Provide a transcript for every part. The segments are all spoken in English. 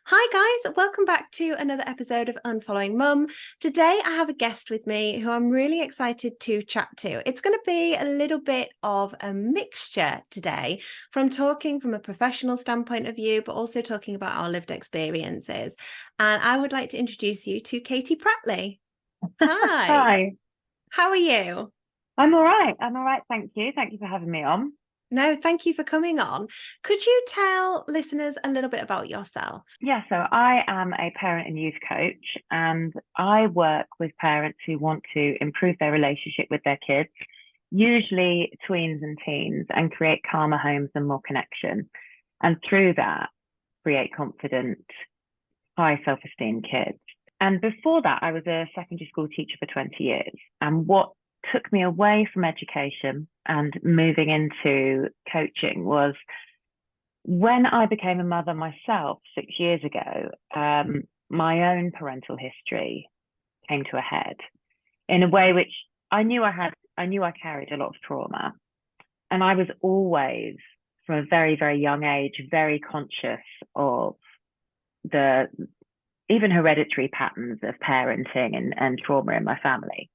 Hi guys, welcome back to another episode of Unfollowing Mum. Today I have a guest with me who I'm really excited to chat to. It's going to be a little bit of a mixture today from talking from a professional standpoint of view, but also talking about our lived experiences. And I would like to introduce you to Katie Pratley. Hi, Hi, how are you? I'm all right. I'm all right. Thank you. Thank you for having me on. No, thank you for coming on. Could you tell listeners a little bit about yourself? Yeah, so I am a parent and youth coach, and I work with parents who want to improve their relationship with their kids, usually tweens and teens, and create calmer homes and more connection. And through that, create confident, high self-esteem kids. And before that, I was a secondary school teacher for 20 years. And what took me away from education and moving into coaching was when I became a mother myself 6 years ago, my own parental history came to a head in a way which I knew I carried a lot of trauma. And I was always, from a very, very young age, very conscious of the even hereditary patterns of parenting and trauma in my family.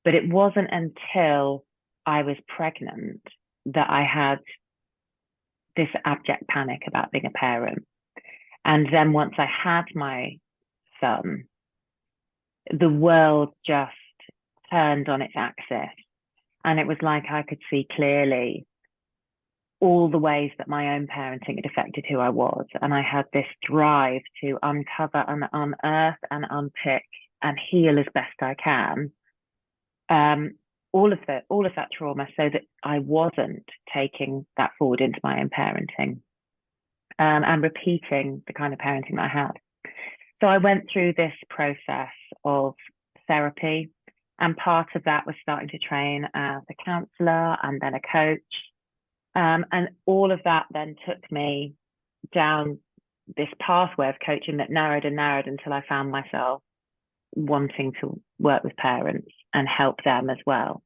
But it wasn't until I was pregnant that I had this abject panic about being a parent. And then once I had my son, the world just turned on its axis. And it was like I could see clearly all the ways that my own parenting had affected who I was. And I had this drive to uncover and unearth and unpick and heal as best I can. All of that trauma so that I wasn't taking that forward into my own parenting, and repeating the kind of parenting that I had. So I went through this process of therapy, and part of that was starting to train as a counselor and then a coach. And all of that then took me down this pathway of coaching that narrowed and narrowed until I found myself wanting to work with parents and help them as well.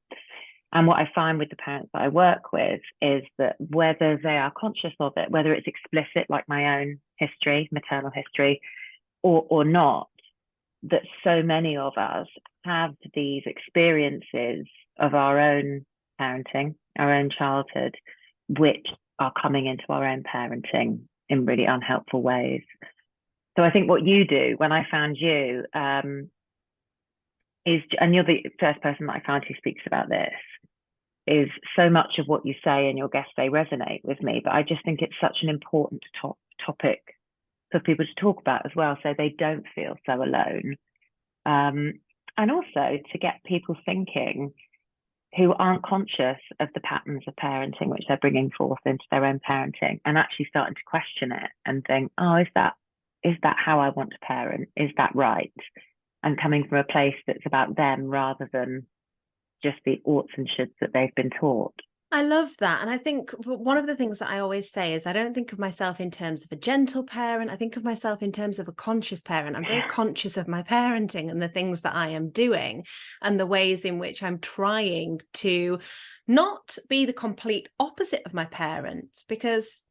And what I find with the parents that I work with is that whether they are conscious of it, whether it's explicit, like my own history, maternal history, or not, that so many of us have these experiences of our own parenting, our own childhood, which are coming into our own parenting in really unhelpful ways. So I think what you do when I found you, and you're the first person that I found who speaks about this, is so much of what you say and your guests, they resonate with me. But I just think it's such an important topic for people to talk about as well, so they don't feel so alone. And also to get people thinking who aren't conscious of the patterns of parenting which they're bringing forth into their own parenting, and actually starting to question it and think, oh, is that how I want to parent? Is that right? And coming from a place that's about them rather than just the oughts and shoulds that they've been taught. I love that. And I think one of the things that I always say is I don't think of myself in terms of a gentle parent. I think of myself in terms of a conscious parent. I'm very conscious of my parenting and the things that I am doing and the ways in which I'm trying to not be the complete opposite of my parents, because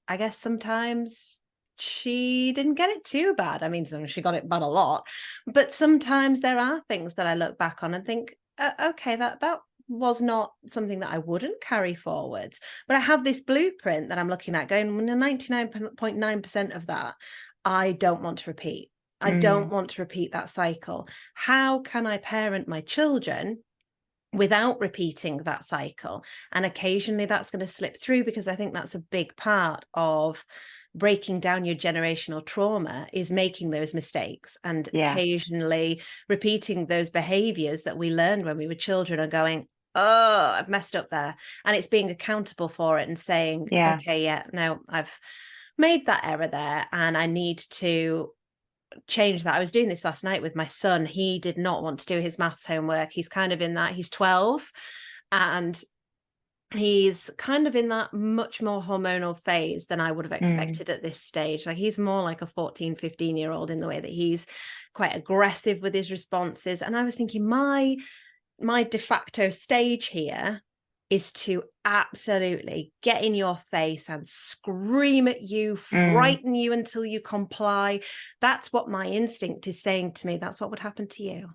I guess sometimes she didn't get it too bad. I mean, she got it bad a lot, but sometimes there are things that I look back on and think, okay, that was not something that I wouldn't carry forwards. But I have this blueprint that I'm looking at going, 99.9% of that, I don't want to repeat. I don't want to repeat that cycle. How can I parent my children without repeating that cycle? And occasionally that's going to slip through, because I think that's a big part of breaking down your generational trauma, is making those mistakes and occasionally repeating those behaviors that we learned when we were children and going, oh, I've messed up there. And it's being accountable for it and saying, okay, yeah, no, I've made that error there and I need to change that. I was doing this last night with my son. He did not want to do his maths homework. He's kind of in that, he's 12 and he's kind of in that much more hormonal phase than I would have expected at this stage. Like he's more like a 14, 15-year-old in the way that he's quite aggressive with his responses. And I was thinking my de facto stage here is to absolutely get in your face and scream at you, Mm. frighten you until you comply. That's what my instinct is saying to me. That's what would happen to you.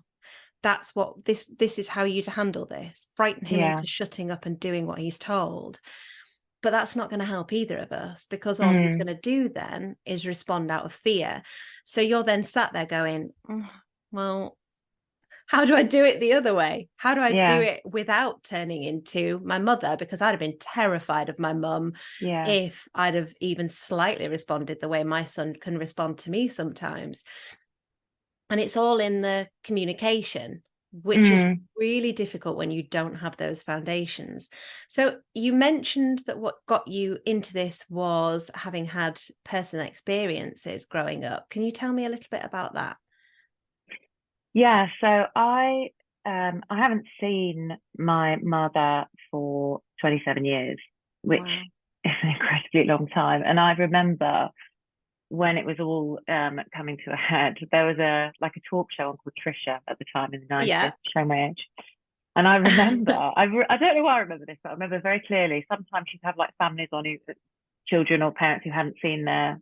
That's what this is how you'd handle this. Frighten him Yeah. into shutting up and doing what he's told. But that's not going to help either of us, because all he's Mm. going to do then is respond out of fear. So you're then sat there going, well, how do I do it the other way? How do I do Yeah. it without turning into my mother? Because I'd have been terrified of my mum Yeah. if I'd have even slightly responded the way my son can respond to me sometimes. And it's all in the communication, which is Mm. really difficult when you don't have those foundations. So you mentioned that what got you into this was having had personal experiences growing up. Can you tell me a little bit about that? Yeah. So I haven't seen my mother for 27 years, which Wow. is an incredibly long time. And I remember when it was all coming to a head, there was a talk show on called Trisha at the time in the 90s, Yeah. show my age. And I remember, I don't know why I remember this, but I remember very clearly. Sometimes she'd have like families on who, children or parents who hadn't seen their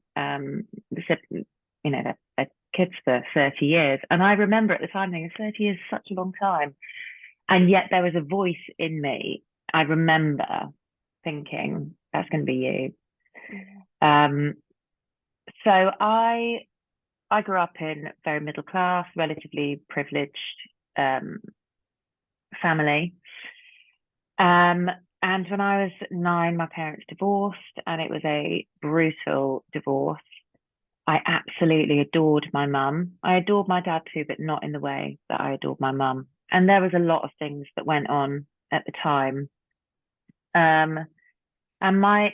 kids for 30 years. And I remember at the time thinking, 30 years is such a long time. And yet there was a voice in me. I remember thinking, that's going to be you. Mhm. Um, so I grew up in very middle class, relatively privileged um, family. Um, and when I was 9, my parents divorced, and it was a brutal divorce. I absolutely adored my mum. I adored my dad too, but not in the way that I adored my mum. And there was a lot of things that went on at the time. Um, and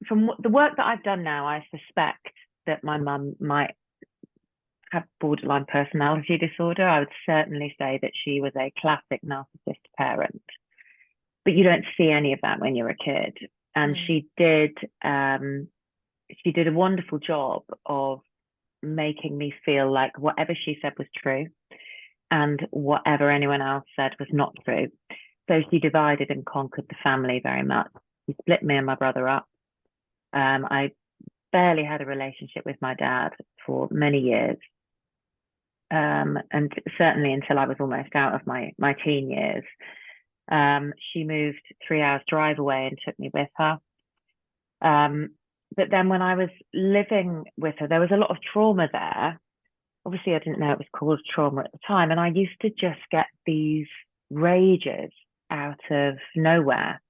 from the work that I've done now, I suspect that my mum might have borderline personality disorder. I would certainly say that she was a classic narcissist parent, but you don't see any of that when you're a kid. And No. she did a wonderful job of making me feel like whatever she said was true and whatever anyone else said was not true. So she divided and conquered the family very much. She split me and my brother up. I barely had a relationship with my dad for many years. And certainly until I was almost out of my teen years. She moved 3 hours drive away and took me with her. Um, but then when I was living with her, there was a lot of trauma there. Obviously, I didn't know it was called trauma at the time. And I used to just get these rages out of nowhere.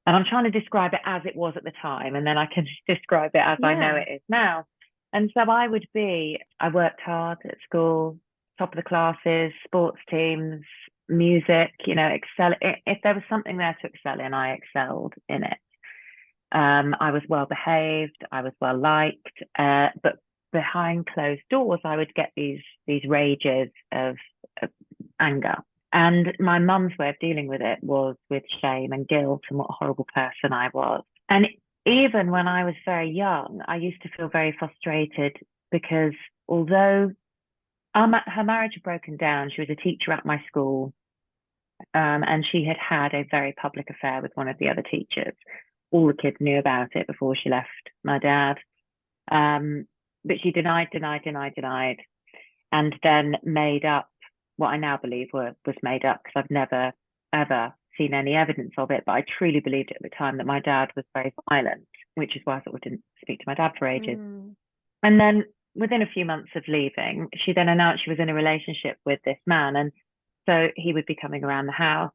And I'm trying to describe it as it was at the time, and then I can describe it as I know Yeah. it is now. And so I worked hard at school, top of the classes, sports teams, music, excel. If there was something there to excel in, I excelled in it. I was well behaved, I was well liked, but behind closed doors, I would get these rages of anger. And my mum's way of dealing with it was with shame and guilt and what a horrible person I was. And even when I was very young, I used to feel very frustrated because although her marriage had broken down, she was a teacher at my school, and she had had a very public affair with one of the other teachers. All the kids knew about it before she left my dad. But she denied, and then made up what I now believe was made up, because I've never, ever seen any evidence of it. But I truly believed at the time that my dad was very violent, which is why I sort of didn't speak to my dad for ages. Mm. And then within a few months of leaving, she then announced she was in a relationship with this man. And so he would be coming around the house.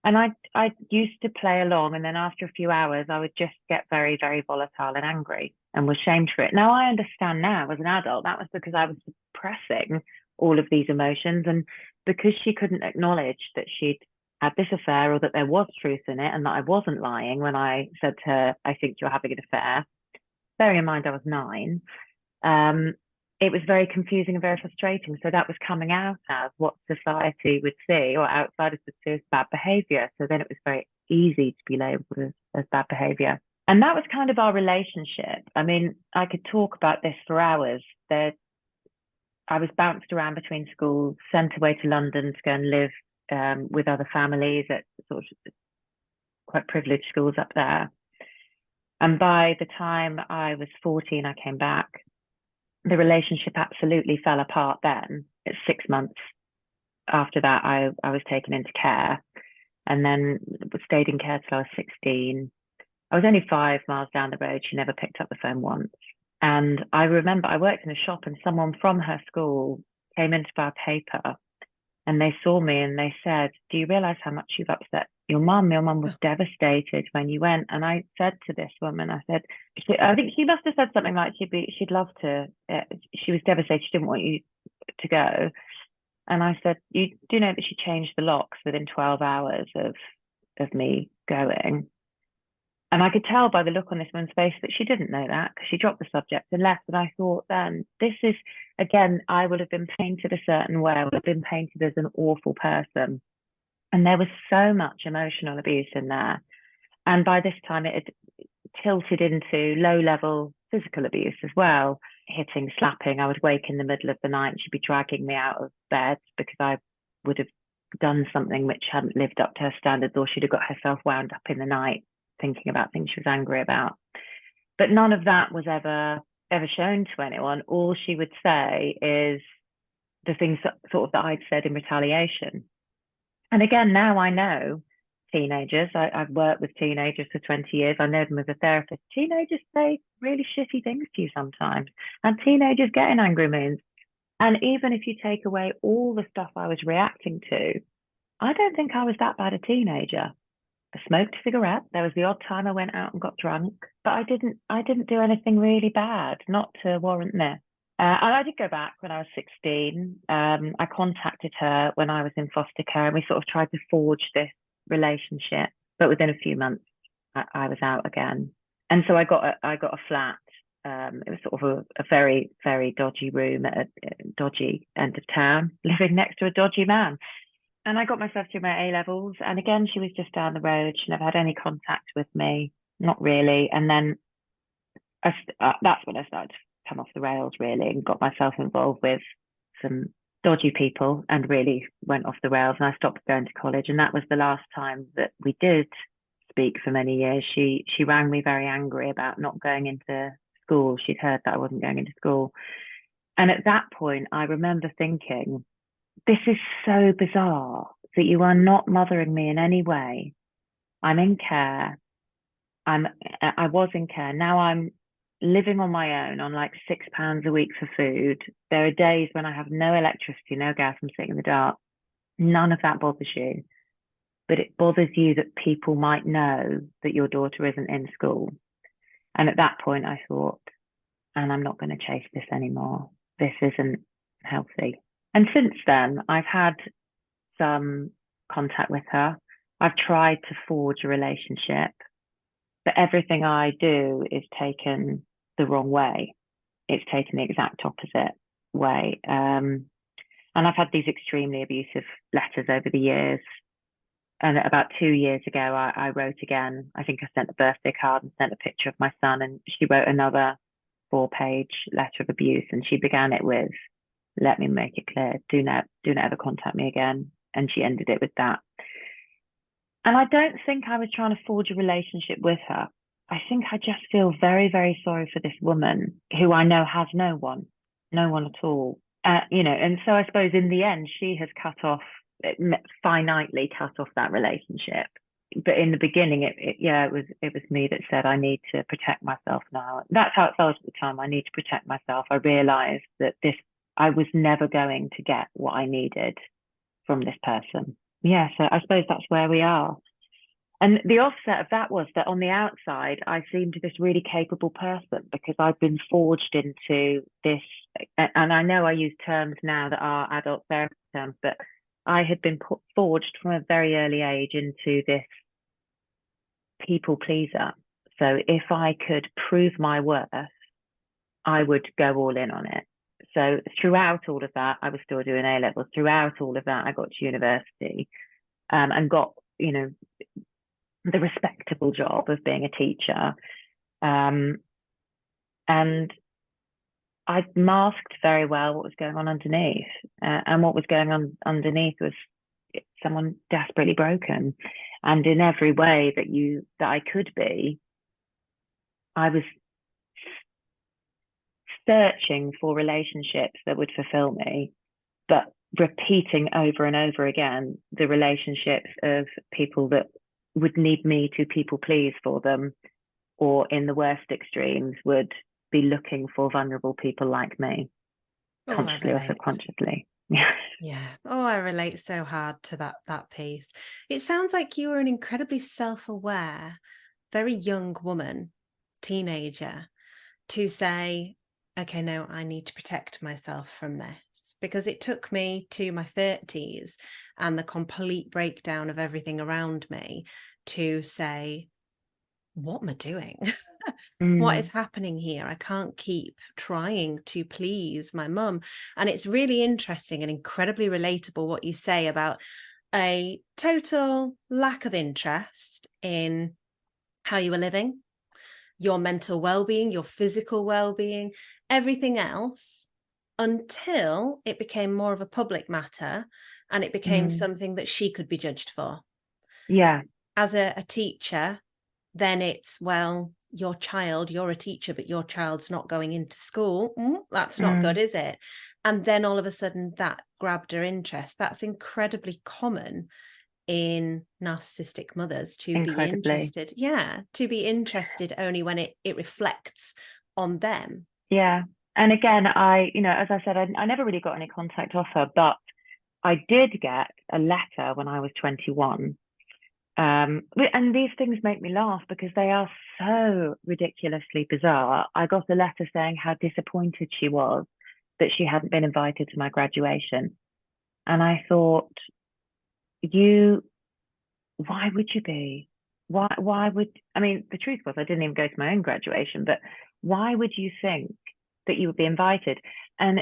And I used to play along, and then after a few hours, I would just get very, very volatile and angry and was shamed for it. Now I understand now as an adult that was because I was suppressing all of these emotions, and because she couldn't acknowledge that she'd had this affair or that there was truth in it and that I wasn't lying when I said to her, "I think you're having an affair." Bearing in mind I was 9, um, it was very confusing and very frustrating. So that was coming out as what society would see, or outsiders would see, as bad behavior. So then it was very easy to be labeled as bad behavior. And that was kind of our relationship. I mean, I could talk about this for hours. I was bounced around between schools, sent away to London to go and live with other families at sort of quite privileged schools up there. And by the time I was 14, I came back. The relationship absolutely fell apart then. It's 6 months after that, I was taken into care, and then stayed in care till I was 16. I was only 5 miles down the road. She never picked up the phone once. And I remember I worked in a shop, and someone from her school came in to buy a paper, and they saw me and they said, "Do you realize how much you've upset your mum? Your mum was devastated when you went." And I said to this woman, I said, I think she must have said something like she'd love to, she was devastated, she didn't want you to go. And I said, "You do know that she changed the locks within 12 hours of me going?" And I could tell by the look on this woman's face that she didn't know that, because she dropped the subject and left. And I thought, then this is, again, I would have been painted a certain way. I would have been painted as an awful person. And there was so much emotional abuse in there. And by this time, it had tilted into low-level physical abuse as well, hitting, slapping. I would wake in the middle of the night and she'd be dragging me out of bed because I would have done something which hadn't lived up to her standards, or she'd have got herself wound up in the night thinking about things she was angry about. But none of that was ever shown to anyone. All she would say is the things that I'd said in retaliation. And again, now I know teenagers. I've worked with teenagers for 20 years. I know them as a therapist. Teenagers say really shitty things to you sometimes, and teenagers get in angry moods. And even if you take away all the stuff I was reacting to, I don't think I was that bad a teenager. I smoked a cigarette. There was the odd time I went out and got drunk, but I didn't do anything really bad, not to warrant this. And I did go back when I was 16. I contacted her when I was in foster care, and we sort of tried to forge this relationship. But within a few months, I was out again. And so I got a flat. It was sort of a very, very dodgy room at a dodgy end of town, living next to a dodgy man. And I got myself through my A-levels. And again, she was just down the road. She never had any contact with me, not really. And then that's when I started to come off the rails, really, and got myself involved with some dodgy people and really went off the rails. And I stopped going to college. And that was the last time that we did speak for many years. She rang me very angry about not going into school. She'd heard that I wasn't going into school. And at that point, I remember thinking, this is so bizarre that you are not mothering me in any way. I'm in care. I was in care. Now I'm living on my own on like £6 a week for food. There are days when I have no electricity, no gas, I'm sitting in the dark. None of that bothers you. But it bothers you that people might know that your daughter isn't in school. And at that point I thought, and I'm not going to chase this anymore. This isn't healthy. And since then, I've had some contact with her. I've tried to forge a relationship, but everything I do is taken the wrong way. It's taken the exact opposite way. And I've had these extremely abusive letters over the years. And about 2 years ago, I wrote again. I think I sent a birthday card and sent a picture of my son, and she wrote another 4-page letter of abuse. And she began it with, "Let me make it clear, do not ever contact me again." And she ended it with that. And I don't think I was trying to forge a relationship with her. I think I just feel very, very sorry for this woman who I know has no one at all. And so I suppose in the end, she has finitely cut off that relationship. But in the beginning, it was me that said, I need to protect myself now. That's how it felt at the time. I need to protect myself. I realized that I was never going to get what I needed from this person. Yeah, so I suppose that's where we are. And the offset of that was that on the outside, I seemed this really capable person because I'd been forged into this. And I know I use terms now that are adult therapy terms, but I had been forged from a very early age into this people pleaser. So if I could prove my worth, I would go all in on it. So throughout all of that, I was still doing A-levels. Throughout all of that, I got to university and got, the respectable job of being a teacher. And I masked very well what was going on underneath. And what was going on underneath was someone desperately broken. And in every way that I could be, I was searching for relationships that would fulfill me, but repeating over and over again the relationships of people that would need me to people please for them, or in the worst extremes, would be looking for vulnerable people like me, Oh, I consciously or relate. subconsciously. Yeah. Yeah. Oh, I relate so hard to that piece. It sounds like you were an incredibly self-aware, very young woman, teenager, to say, okay, no, I need to protect myself from this. Because it took me to my 30s and the complete breakdown of everything around me to say, what am I doing? What is Mm, happening here? I can't keep trying to please my mum. And it's really interesting and incredibly relatable what you say about a total lack of interest in how you were living, your mental well-being, your physical well-being, everything else, until it became more of a public matter and it became mm, something that she could be judged for. yeah. As a teacher, then it's, well, your child, you're a teacher, but your child's not going into school. That's not good, Mm, is it? And then all of a sudden that grabbed her interest. That's incredibly common in narcissistic mothers, to be incredibly. interested. Yeah, to be interested only when it reflects on them. Yeah. And again, as I said, I never really got any contact off her, but I did get a letter when I was 21. And these things make me laugh because they are so ridiculously bizarre. I got a letter saying how disappointed she was that she hadn't been invited to my graduation. And I thought, you, why would you be? Why would, I mean, the truth was I didn't even go to my own graduation, but why would you think that you would be invited? And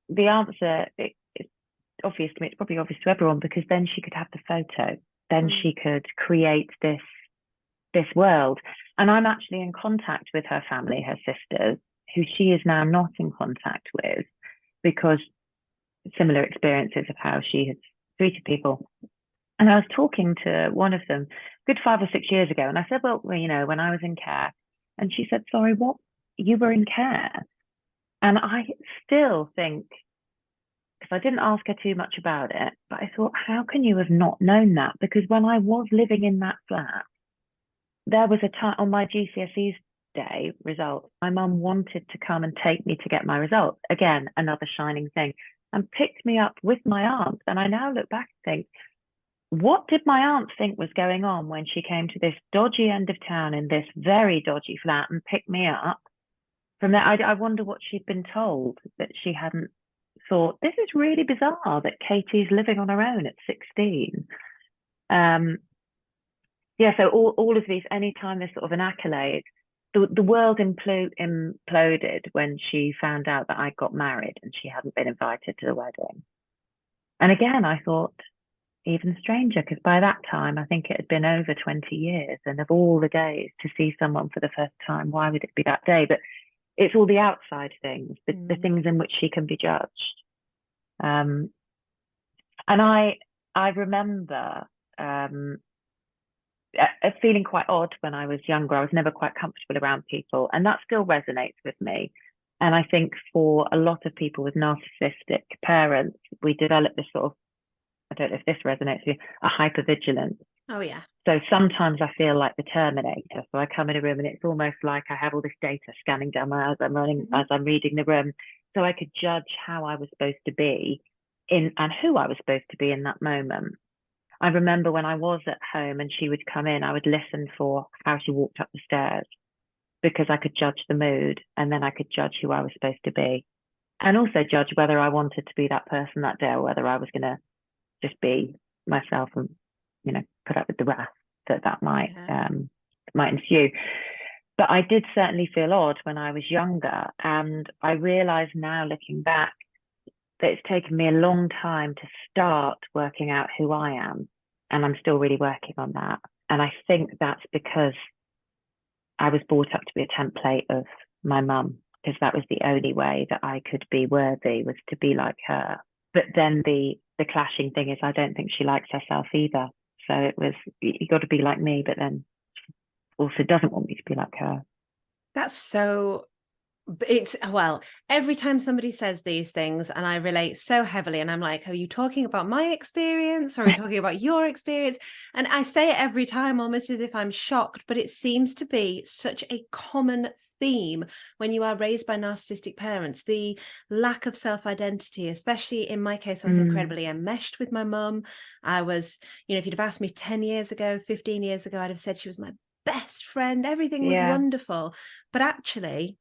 the answer, it's obvious to me, it's probably obvious to everyone, because then she could have the photo. Then Mm. she could create this world. And I'm actually in contact with her family, her sisters, who she is now not in contact with, because similar experiences of how she has treated people. And I was talking to one of them good 5 or 6 years ago, and I said, well, when I was in care, and she said, sorry, what? You were in care? And I still think, because I didn't ask her too much about it, but I thought, how can you have not known that? Because when I was living in that flat, there was a time on my GCSEs day results, my mum wanted to come and take me to get my results. Again, another shining thing, and picked me up with my aunt. And I now look back and think, what did my aunt think was going on when she came to this dodgy end of town in this very dodgy flat and picked me up? From there, I wonder what she'd been told, that she hadn't thought, this is really bizarre that Katie's living on her own at 16. Um, yeah, so all of these, anytime there's sort of an accolade, the world imploded when she found out that I got married and she hadn't been invited to the wedding. And again, I thought, even stranger, because by that time, I think it had been over 20 years. And of all the days to see someone for the first time, why would it be that day? But it's all the outside things, the Mm. things in which she can be judged. Um, and I remember feeling quite odd when I was younger. I was never quite comfortable around people, and that still resonates with me. And I think for a lot of people with narcissistic parents, we develop this sort of, I don't know if this resonates with you, a hypervigilance. Oh, yeah. So sometimes I feel like the Terminator. So I come in a room and it's almost like I have all this data scanning down my eyes Mhm. as I'm reading the room. So I could judge how I was supposed to be in and who I was supposed to be in that moment. I remember when I was at home and she would come in, I would listen for how she walked up the stairs, because I could judge the mood, and then I could judge who I was supposed to be, and also judge whether I wanted to be that person that day, or whether I was going to just be myself and, put up with the wrath that Yeah. might ensue. But I did certainly feel odd when I was younger, and I realize now, looking back, that it's taken me a long time to start working out who I am. And I'm still really working on that. And I think that's because I was brought up to be a template of my mum, because that was the only way that I could be worthy, was to be like her. But then the clashing thing is, I don't think she likes herself either. So it was, you got to be like me, but then also doesn't want me to be like her. That's so it's well, every time somebody says these things and I relate so heavily, and I'm like, are you talking about my experience or are you talking about your experience? And I say it every time almost as if I'm shocked, but it seems to be such a common theme when you are raised by narcissistic parents, the lack of self-identity. Especially in my case, I was incredibly enmeshed with my mum. I was, if you'd have asked me 10 years ago, 15 years ago, I'd have said she was my best friend, everything was Yeah. wonderful. But actually,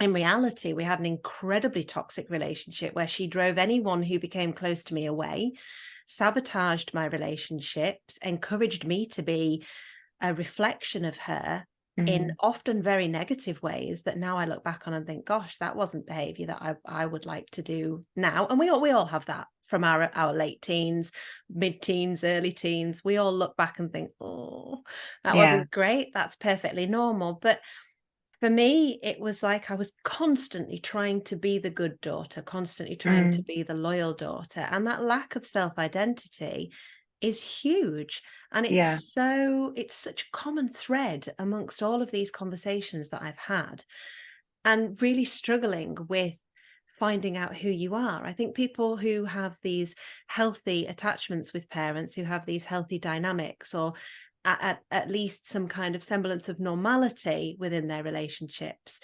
in reality, we had an incredibly toxic relationship where she drove anyone who became close to me away, sabotaged my relationships, encouraged me to be a reflection of her in often very negative ways that now I look back on and think, gosh, that wasn't behavior that I would like to do now. And we all have that from our late teens, mid-teens, early teens. We all look back and think, oh, that wasn't great. That's perfectly normal. But for me, it was like I was constantly trying to be the good daughter, constantly trying to be the loyal daughter. And that lack of self-identity is huge. And Yeah. it's such a common thread amongst all of these conversations that I've had, and really struggling with finding out who you are. I think people who have these healthy attachments with parents, who have these healthy dynamics, or at least some kind of semblance of normality within their relationships,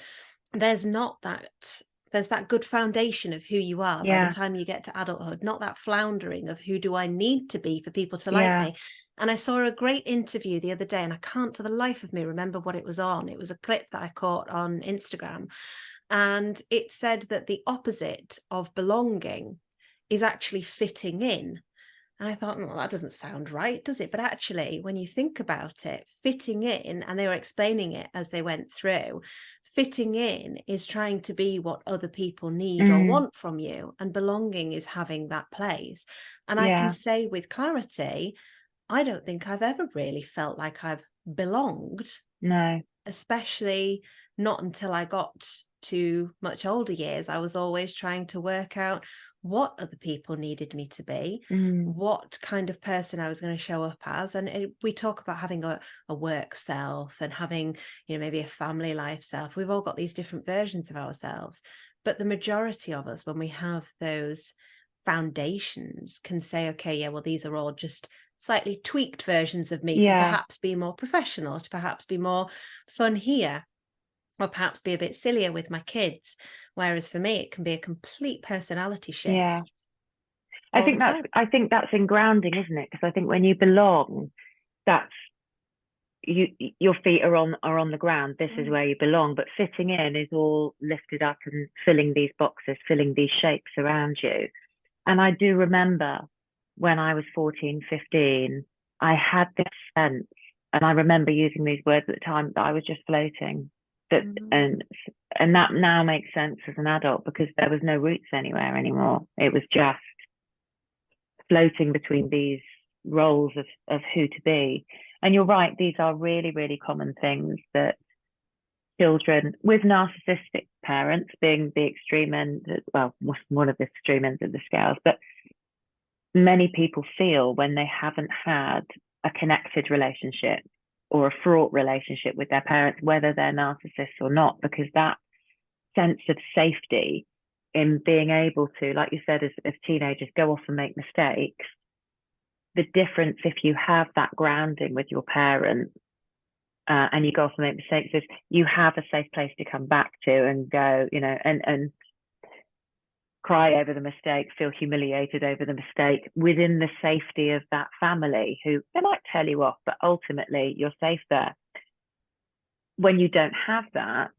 there's that good foundation of who you are by the Yeah. time you get to adulthood, not that floundering of who do I need to be for people to like Yeah. me. And I saw a great interview the other day, and I can't for the life of me remember what it was on. It was a clip that I caught on Instagram, and it said that the opposite of belonging is actually fitting in. And I thought, well, that doesn't sound right, does it? But actually, when you think about it, fitting in, and they were explaining it as they went through, fitting in is trying to be what other people need or want from you. And belonging is having that place. And I can Yeah. say with clarity, I don't think I've ever really felt like I've belonged, No. especially not until I got to much older years. I was always trying to work out what other people needed me to be, what kind of person I was going to show up as. And we talk about having a work self and having, maybe a family life self. We've all got these different versions of ourselves. But the majority of us, when we have those foundations, can say, okay, yeah, well, these are all just slightly tweaked versions of me to Yeah. perhaps be more professional, to perhaps be more fun here, or perhaps be a bit sillier with my kids. Whereas for me, it can be a complete personality shift Yeah. all the time. I think that's in grounding, isn't it? Because I think when you belong, that's your feet are on the ground. This is where you belong. But fitting in is all lifted up and filling these boxes, filling these shapes around you. And I do remember when I was 14, 15, I had this sense, and I remember using these words at the time, that I was just floating. That and that now makes sense as an adult, because there was no roots anywhere anymore. It was just floating between these roles of who to be. And you're right, these are really, really common things that children with narcissistic parents, being the extreme end, well, one of the extreme ends of the scales, but many people feel when they haven't had a connected relationship or a fraught relationship with their parents, whether they're narcissists or not, because that sense of safety in being able to, like you said, as teenagers, go off and make mistakes. The difference, if you have that grounding with your parents, and you go off and make mistakes, is you have a safe place to come back to and go, and cry over the mistake, feel humiliated over the mistake within the safety of that family, who they might tell you off, but ultimately you're safe there. When you don't have that,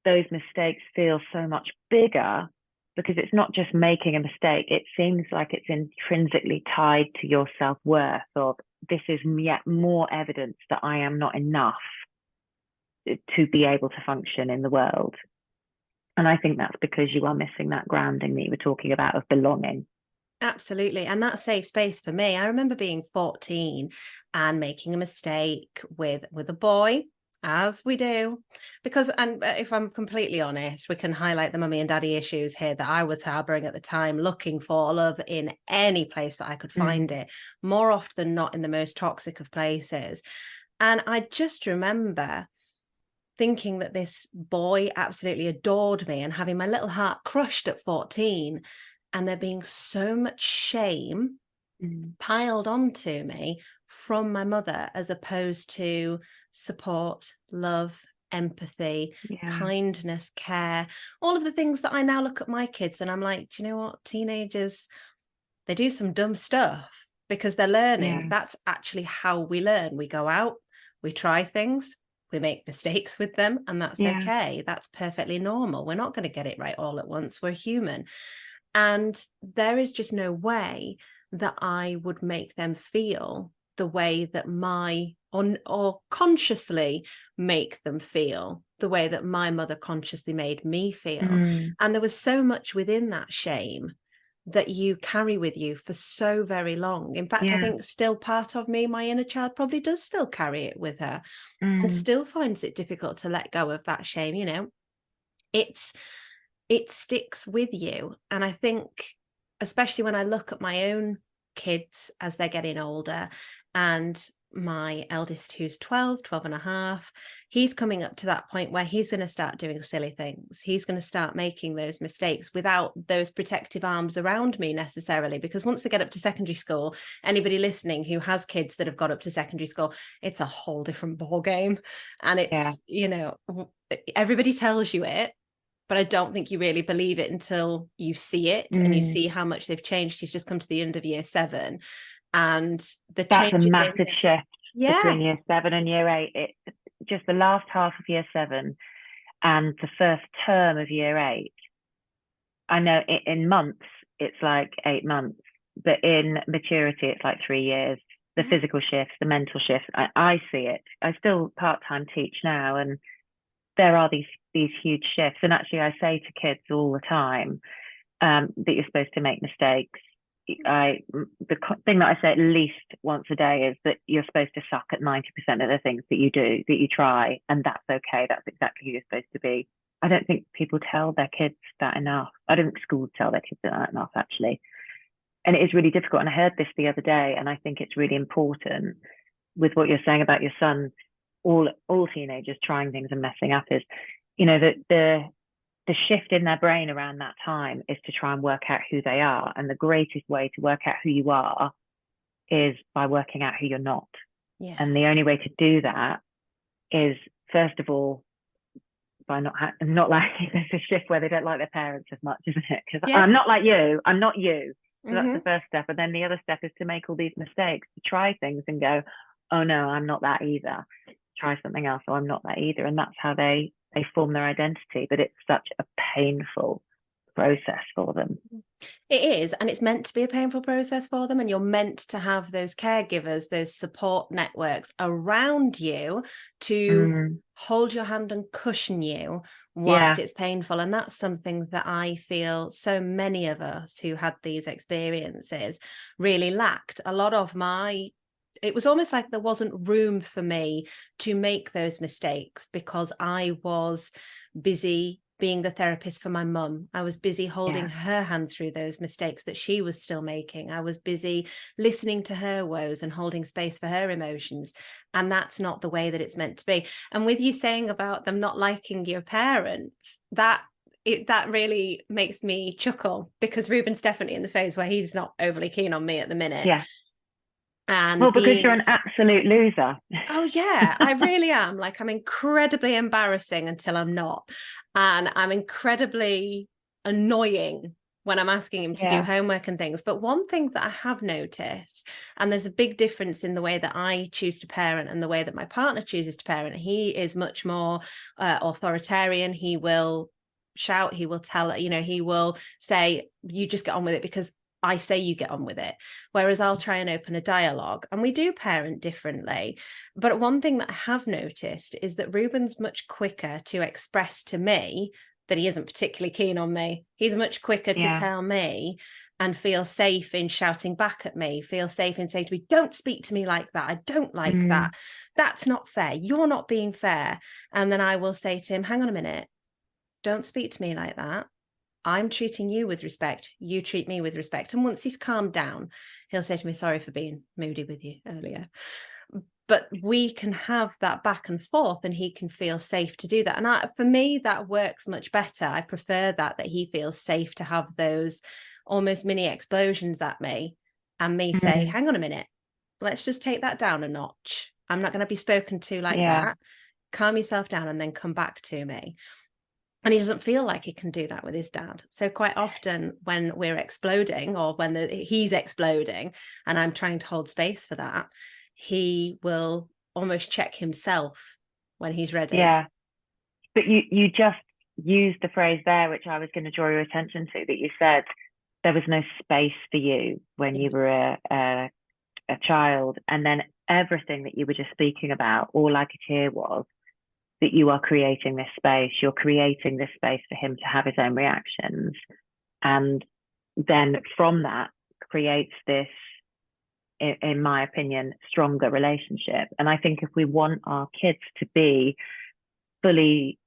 those mistakes feel so much bigger, because it's not just making a mistake. It seems like it's intrinsically tied to your self-worth, or this is yet more evidence that I am not enough to be able to function in the world. And I think that's because you are missing that grounding that you were talking about of belonging. Absolutely. And that safe space for me, I remember being 14 and making a mistake with a boy. As we do. Because, and if I'm completely honest, we can highlight the mummy and daddy issues here that I was harboring at the time, looking for love in any place that I could find Mm, it, more often than not in the most toxic of places. And I just remember thinking that this boy absolutely adored me and having my little heart crushed at 14, and there being so much shame mm, piled onto me from my mother, as opposed to support, love, empathy, yeah, kindness, care, all of the things that I now look at my kids and I'm like, do you know what? Teenagers, they do some dumb stuff because they're learning. yeah, That's actually how we learn. We go out, we try things, we make mistakes with them, and that's yeah, okay. That's perfectly normal. We're not going to get it right all at once. We're human. And there is just no way that I would make them feel the way that or consciously make them feel the way that my mother consciously made me feel. mm, And there was so much within that shame that you carry with you for so very long. In fact, I yeah, think still part of me, my inner child, probably does still carry it with her and mm, still finds it difficult to let go of that shame. It's it sticks with you. And I think, especially when I look at my own kids as they're getting older, and my eldest, who's 12 and a half, he's coming up to that point where he's going to start doing silly things. He's going to start making those mistakes without those protective arms around me necessarily. Because once they get up to secondary school, anybody listening who has kids that have got up to secondary school, it's a whole different ball game. And yeah, it's, everybody tells you it, but I don't think you really believe it until you see it and you mm. see how much they've changed. He's just come to the end of year 7, and the That's a changes in massive him. shift Yeah. between year 7 and year 8. It just the last half of year 7 and the first term of year 8. I know in months it's like 8 months, but in maturity it's like 3 years. The Yeah. physical shifts, the mental shifts. I see it. I still part-time teach now, and there are these huge shifts. And actually, I say to kids all the time, that you're supposed to make mistakes. The thing that I say at least once a day is that you're supposed to suck at 90% of the things that you do, that you try, and that's okay. That's exactly who you're supposed to be. I don't think people tell their kids that enough. I don't think schools tell their kids that enough, actually. And it is really difficult. And I heard this the other day, and I think it's really important with what you're saying about your son. All teenagers trying things and messing up is, that the shift in their brain around that time is to try and work out who they are. And the greatest way to work out who you are is by working out who you're not. Yeah. And the only way to do that is, first of all, by not like there's a shift where they don't like their parents as much, isn't it? Because Yeah. I'm not like you, I'm not you. So that's the Hmm. first step. And then the other step is to make all these mistakes, to try things and go, oh no, I'm not that either. Try something else, or I'm not that either. And that's how they form their identity. But it's such a painful process for them. It is, and it's meant to be a painful process for them. And you're meant to have those caregivers, those support networks around you to Mm, hold your hand and cushion you whilst yeah, it's painful. And that's something that I feel so many of us who had these experiences really lacked. A lot of it was almost like there wasn't room for me to make those mistakes because I was busy being the therapist for my mum. I was busy holding yeah, her hand through those mistakes that she was still making. I was busy listening to her woes and holding space for her emotions. And that's not the way that it's meant to be. And with you saying about them not liking your parents, that really makes me chuckle, because Ruben's definitely in the phase where he's not overly keen on me at the minute. yeah. Well, And because you're being an absolute loser. Oh yeah, I really am. Like, I'm incredibly embarrassing until I'm not. And I'm incredibly annoying when I'm asking him to do Yeah, homework and things. But one thing that I have noticed, and there's a big difference in the way that I choose to parent and the way that my partner chooses to parent. He is much more authoritarian. He will shout, he will tell, he will say, you just get on with it because I say you get on with it. Whereas I'll try and open a dialogue, and we do parent differently. But one thing that I have noticed is that Ruben's much quicker to express to me that he isn't particularly keen on me. He's much quicker to tell me and feel safe in shouting back at me, feel safe in saying to me, don't speak to me like that. I don't like that. That's not fair. You're not being fair. And then I will say to him, hang on a minute, don't speak to me like that. I'm treating you with respect. You treat me with respect. And once he's calmed down, he'll say to me, sorry for being moody with you earlier. But we can have that back and forth and he can feel safe to do that. And for me, that works much better. I prefer that he feels safe to have those almost mini explosions at me and me say, hang on a minute, let's just take that down a notch. I'm not going to be spoken to like that. Calm yourself down and then come back to me. And he doesn't feel like he can do that with his dad. So quite often when we're exploding or when he's exploding and I'm trying to hold space for that, he will almost check himself when he's ready. Yeah. But you just used the phrase there, which I was going to draw your attention to, that you said there was no space for you when you were a child. And then everything that you were just speaking about, all I could hear was that you are creating this space. You're creating this space for him to have his own reactions. And then from that creates this, in my opinion, stronger relationship. And I think if we want our kids to be fully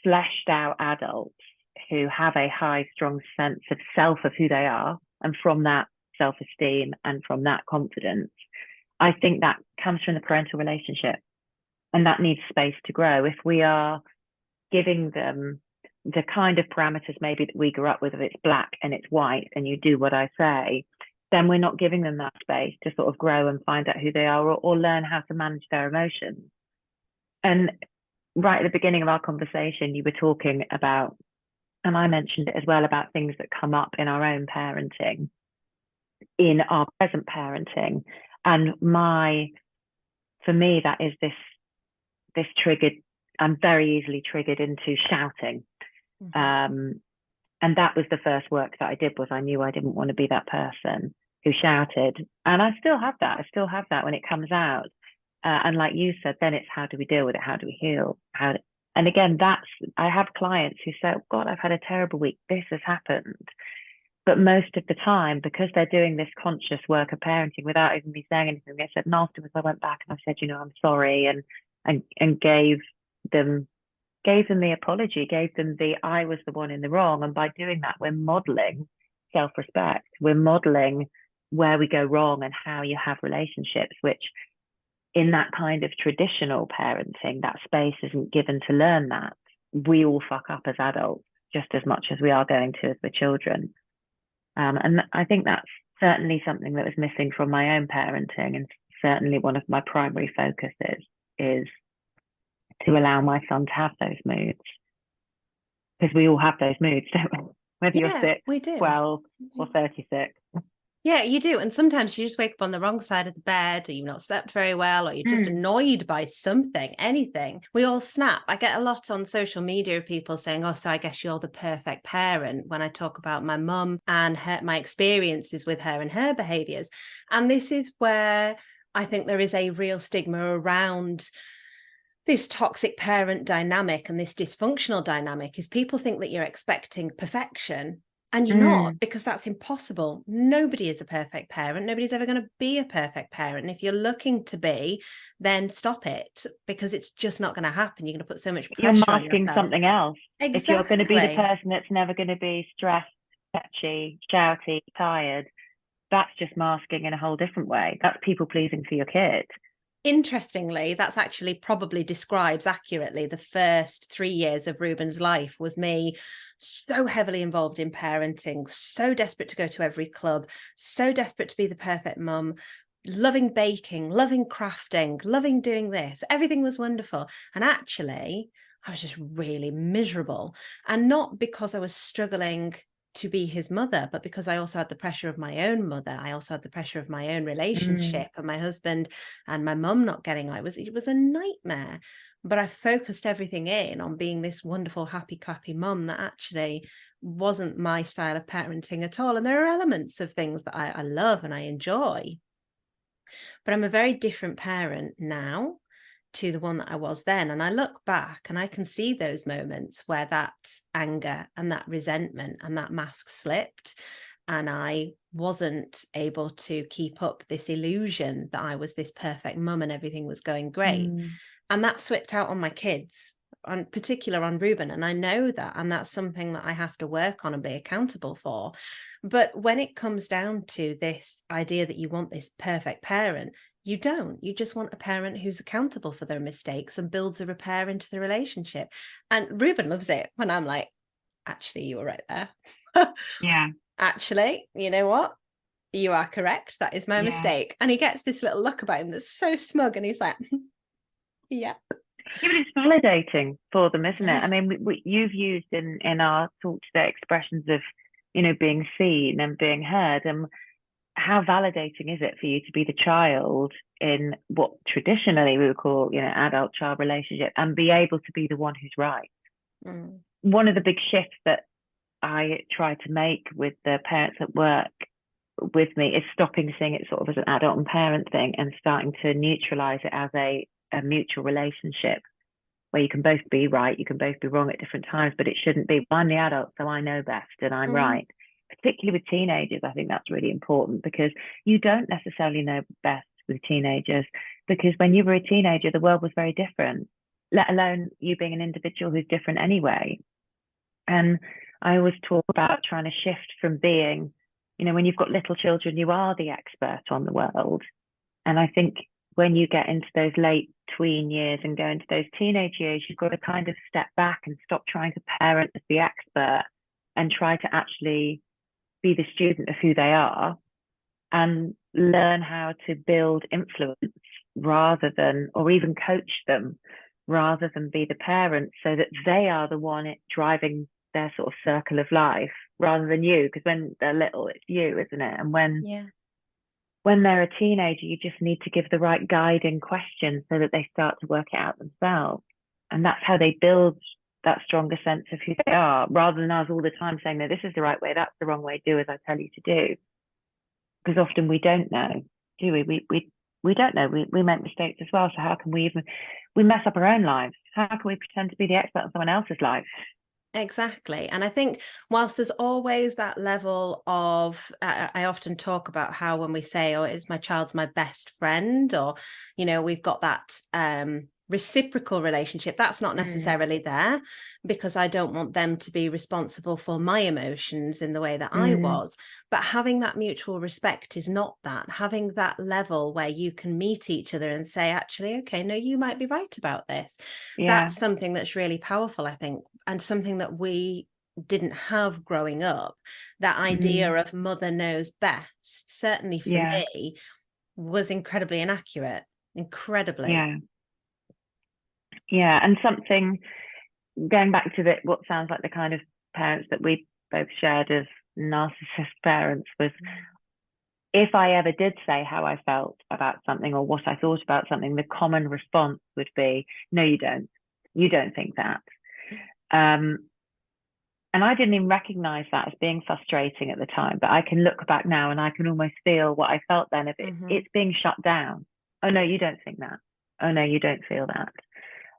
fleshed out adults who have a high, strong sense of self, of who they are, and from that self-esteem and from that confidence, I think that comes from the parental relationship. And that needs space to grow. If we are giving them the kind of parameters maybe that we grew up with, if it's black and it's white and you do what I say, then we're not giving them that space to sort of grow and find out who they are, or learn how to manage their emotions. And right at the beginning of our conversation, you were talking about, and I mentioned it as well, about things that come up in our own parenting, in our present parenting. And for me, that is this triggered, I'm very easily triggered into shouting. And that was the first work that I did, was I knew I didn't want to be that person who shouted. And I still have that. I still have that when it comes out. And like you said, then it's how do we deal with it? How do we heal? And again, I have clients who say, oh God, I've had a terrible week. This has happened. But most of the time, because they're doing this conscious work of parenting without even me saying anything, they said, and afterwards I went back and I said, I'm sorry, and gave them the apology, gave them I was the one in the wrong. And by doing that, we're modeling self-respect. We're modeling where we go wrong and how you have relationships, which in that kind of traditional parenting, that space isn't given to learn that. We all fuck up as adults just as much as we are going to as the children. And I think that's certainly something that was missing from my own parenting, and certainly one of my primary focuses is to allow my son to have those moods, because we all have those moods, don't we? Whether you're 6, we do. 12 or 36. Yeah, you do. And sometimes you just wake up on the wrong side of the bed, or you've not slept very well, or you're just annoyed by something, anything. We all snap. I get a lot on social media of people saying, oh, so I guess you're the perfect parent, when I talk about my mum and my experiences with her and her behaviors. And this is where I think there is a real stigma around this toxic parent dynamic and this dysfunctional dynamic, is people think that you're expecting perfection. And you're not, because that's impossible. Nobody is a perfect parent. Nobody's ever going to be a perfect parent. And if you're looking to be, then stop it, because it's just not going to happen. You're going to put so much pressure on yourself. You're masking something else. Exactly. If you're going to be the person that's never going to be stressed, touchy, shouty, tired, that's just masking in a whole different way. That's people pleasing for your kid. Interestingly, that's actually probably describes accurately the first 3 years of Ruben's life. Was me so heavily involved in parenting, so desperate to go to every club, so desperate to be the perfect mum, loving baking, loving crafting, loving doing this. Everything was wonderful. And actually, I was just really miserable. And not because I was struggling to be his mother, but because I also had the pressure of my own mother. I also had the pressure of my own relationship and my husband and my mum not getting on. It was a nightmare. But I focused everything in on being this wonderful, happy, clappy mum that actually wasn't my style of parenting at all. And there are elements of things that I love and I enjoy. But I'm a very different parent now to the one that I was then. And I look back and I can see those moments where that anger and that resentment and that mask slipped. And I wasn't able to keep up this illusion that I was this perfect mum and everything was going great. And that slipped out on my kids, on particular on Ruben. And I know that, and that's something that I have to work on and be accountable for. But when it comes down to this idea that you want this perfect parent, you don't. You just want a parent who's accountable for their mistakes and builds a repair into the relationship. And Ruben loves it when I'm like, actually, you were right there. Yeah. Actually, you know what? You are correct. That is my Yeah. mistake. And he gets this little look about him that's so smug. And he's like, yeah. Even it's validating for them, isn't it? I mean, you've used in our talk today expressions of, being seen and being heard. And how validating is it for you to be the child in what traditionally we would call, adult-child relationship, and be able to be the one who's right? One of the big shifts that I try to make with the parents that work with me is stopping seeing it sort of as an adult and parent thing and starting to neutralize it as a mutual relationship where you can both be right, you can both be wrong at different times, but it shouldn't be, I'm the adult, so I know best and I'm right. Particularly with teenagers, I think that's really important, because you don't necessarily know best with teenagers, because when you were a teenager, the world was very different, let alone you being an individual who's different anyway. And I always talk about trying to shift from being, when you've got little children, you are the expert on the world. And I think when you get into those late tween years and go into those teenage years, you've got to kind of step back and stop trying to parent as the expert and try to actually be the student of who they are and learn how to build influence rather than, or even coach them rather than be the parent, so that they are the one driving their sort of circle of life rather than you. Because when they're little, it's you, isn't it? And when they're a teenager, you just need to give the right guiding questions so that they start to work it out themselves. And that's how they build that stronger sense of who they are, rather than us all the time saying, no, this is the right way, that's the wrong way, do as I tell you to do. Because often we don't know, do we? We don't know. We make mistakes as well. So how can we mess up our own lives? How can we pretend to be the expert on someone else's life? Exactly. And I think whilst there's always that level of, I often talk about how when we say, oh, it's my child's my best friend, or, we've got that reciprocal relationship, that's not necessarily there, because I don't want them to be responsible for my emotions in the way that I was. But having that mutual respect is not that. Having that level where you can meet each other and say, actually, okay, no, you might be right about this. That's something that's really powerful, I think, and something that we didn't have growing up. That idea of mother knows best, certainly for me, was incredibly inaccurate. Incredibly. Yeah. And something, going back to what sounds like the kind of parents that we both shared as narcissist parents, was if I ever did say how I felt about something or what I thought about something, the common response would be, no, you don't. You don't think that. And I didn't even recognize that as being frustrating at the time, but I can look back now and I can almost feel what I felt then of it. It's being shut down. Oh, no, you don't think that. Oh, no, you don't feel that.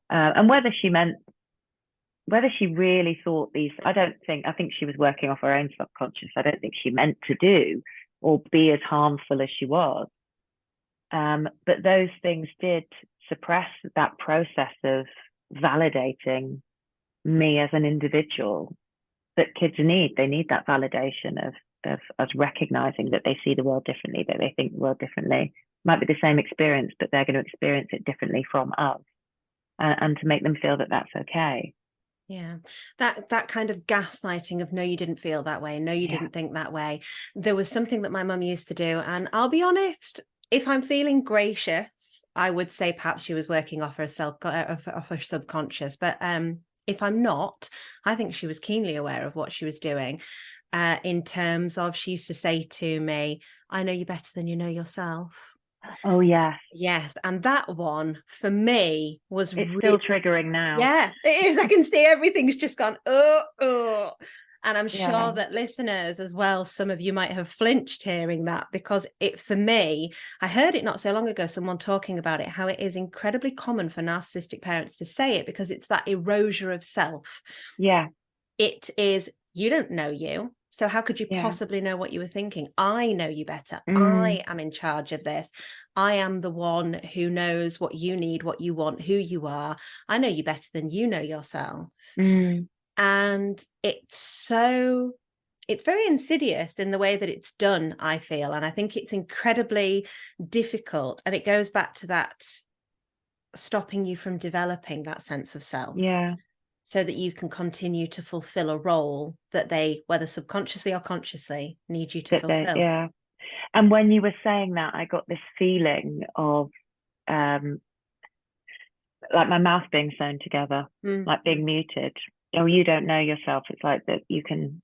And whether she really thought these, I think she was working off her own subconscious. I don't think she meant to do or be as harmful as she was. But those things did suppress that process of validating me as an individual that kids need. They need that validation of us recognizing that they see the world differently, that they think the world differently. Might be the same experience, but they're going to experience it differently from us, and to make them feel that that's okay. Yeah, that kind of gaslighting of, no, you didn't feel that way, no, you didn't think that way. There was something that my mum used to do, and I'll be honest, if I'm feeling gracious, I would say perhaps she was working off her subconscious. But if I'm not, I think she was keenly aware of what she was doing. In terms of, she used to say to me, I know you better than you know yourself. Oh, yes. Yes. And that one for me was it's still triggering now. Yeah, it is. I can see everything's just gone, oh. And I'm Yeah. sure that listeners as well, some of you might have flinched hearing that, because it, for me, I heard it not so long ago, someone talking about it, how it is incredibly common for narcissistic parents to say it, because it's that erasure of self. Yeah. It is, you don't know you. So how could you Yeah. possibly know what you were thinking? I know you better. Mm. I am in charge of this. I am the one who knows what you need, what you want, who you are. I know you better than you know yourself. Mm. And it's very insidious in the way that it's done, I feel. And I think it's incredibly difficult. And it goes back to that stopping you from developing that sense of self, Yeah. so that you can continue to fulfill a role that they, whether subconsciously or consciously, need you to fulfill. Yeah. And when you were saying that, I got this feeling of um, like my mouth being sewn together, Mm. like being muted. Oh, you don't know yourself. It's like that you can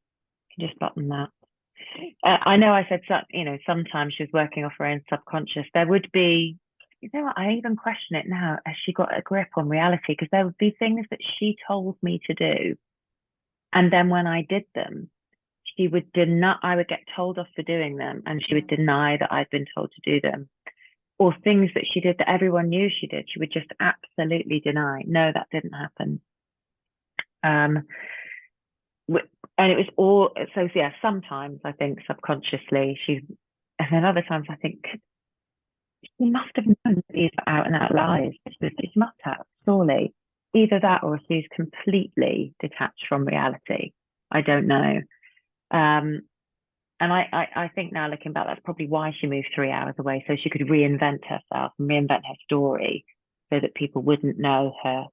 just button that. I know I said, sometimes she was working off her own subconscious. There would be, what, I even question it now. Has she got a grip on reality? Because there would be things that she told me to do. And then when I did them, she would deny, I would get told off for doing them, and she would deny that I'd been told to do them. Or things that she did that everyone knew she did, she would just absolutely deny. No, that didn't happen. Um, and it was all, so yeah, sometimes I think subconsciously and then other times I think she must have known that these were out and out lies. She must have, surely. Either that or she's completely detached from reality. I don't know. Um, and I think now looking back, that's probably why she moved 3 hours away, so she could reinvent herself and reinvent her story so that people wouldn't know her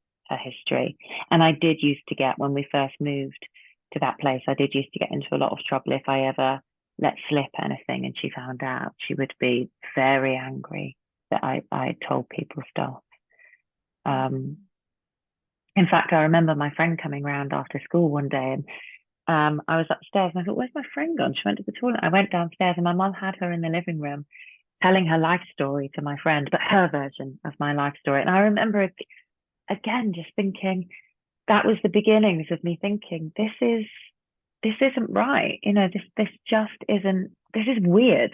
history. And I did used to get, when we first moved to that place, I did used to get into a lot of trouble if I ever let slip anything and she found out. She would be very angry that I told people stuff. In fact, I remember my friend coming round after school one day, and I was upstairs and I thought, where's my friend gone? She went to the toilet. I went downstairs and my mum had her in the living room telling her life story to my friend, but her version of my life story. And I remember again just thinking, that was the beginnings of me thinking, this isn't right. This just isn't, this is weird.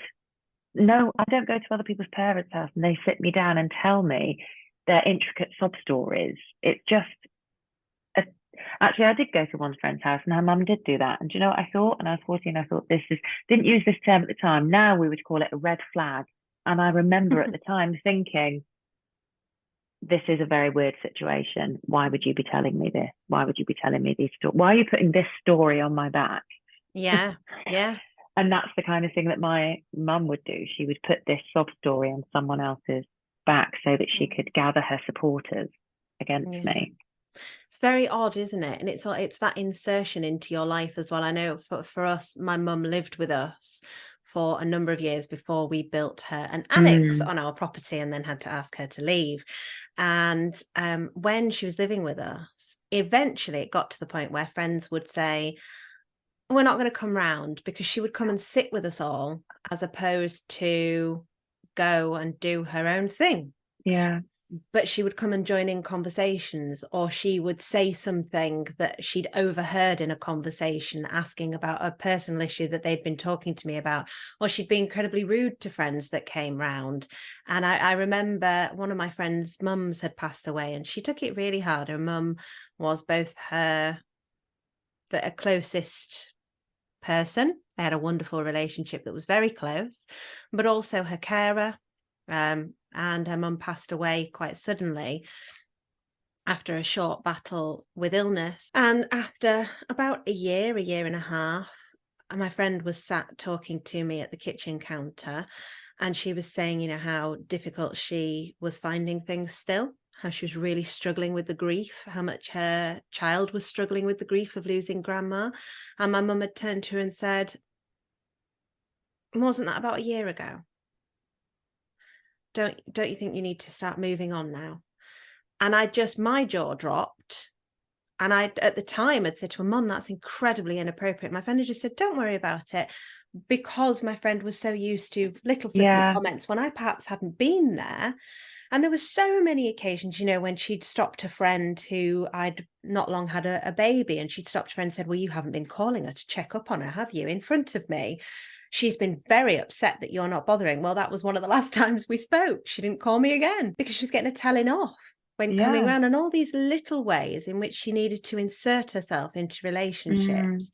No, I don't go to other people's parents' house and they sit me down and tell me their intricate sob stories. It's just actually, I did go to one friend's house and her mum did do that. And do you know what I thought? And I was 14, I thought, didn't use this term at the time. Now we would call it a red flag. And I remember at the time thinking, this is a very weird situation. Why would you be telling me this? Why would you be telling me these stories? Why are you putting this story on my back? Yeah. Yeah. And that's the kind of thing that my mum would do. She would put this sob story on someone else's back so that she could gather her supporters against me. It's very odd, isn't it? And it's that insertion into your life as well. I know for us, my mum lived with us for a number of years before we built her an annex on our property and then had to ask her to leave. And when she was living with us, eventually it got to the point where friends would say, we're not going to come round, because she would come and sit with us all as opposed to go and do her own thing. Yeah. But she would come and join in conversations, or she would say something that she'd overheard in a conversation asking about a personal issue that they'd been talking to me about, or she'd be incredibly rude to friends that came round. And I remember one of my friends' mums had passed away and she took it really hard. Her mum was both her closest person. They had a wonderful relationship that was very close, but also her carer. And her mum passed away quite suddenly after a short battle with illness. And after about a year and a half, my friend was sat talking to me at the kitchen counter, and she was saying, how difficult she was finding things still, how she was really struggling with the grief, how much her child was struggling with the grief of losing grandma. And my mum had turned to her and said, wasn't that about a year ago? Don't you think you need to start moving on now? And my jaw dropped, And I, at the time, I'd said to her, Mum, that's incredibly inappropriate. My friend had just said, don't worry about it, because my friend was so used to little flippant comments when I perhaps hadn't been there. And there were so many occasions, when she'd stopped a friend who I'd not long had a baby, and she'd stopped a friend and said, well, you haven't been calling her to check up on her, have you, in front of me? She's been very upset that you're not bothering. Well, that was one of the last times we spoke. She didn't call me again because she was getting a telling off when coming around, and all these little ways in which she needed to insert herself into relationships.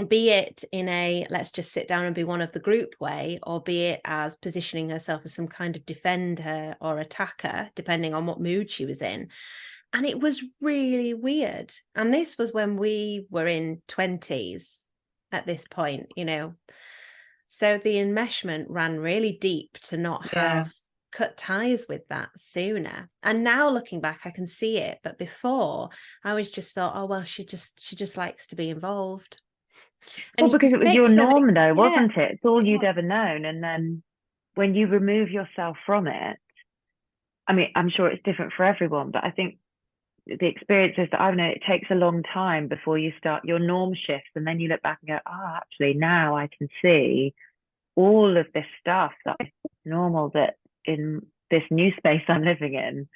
Be it in a let's just sit down and be one of the group way, or be it as positioning herself as some kind of defender or attacker, depending on what mood she was in. And it was really weird. And this was when we were in 20s at this point, So the enmeshment ran really deep to not have cut ties with that sooner. And now looking back, I can see it. But before, I always just thought, oh, well, she just likes to be involved. Well, because it was your norm, though, wasn't it? It's all you'd was. ever known. And then when you remove yourself from it, I mean, I'm sure it's different for everyone, but I think the experiences that I've known, it takes a long time before you start your norm shifts, and then you look back and go, oh, actually, now I can see all of this stuff that is normal, that in this new space I'm living in,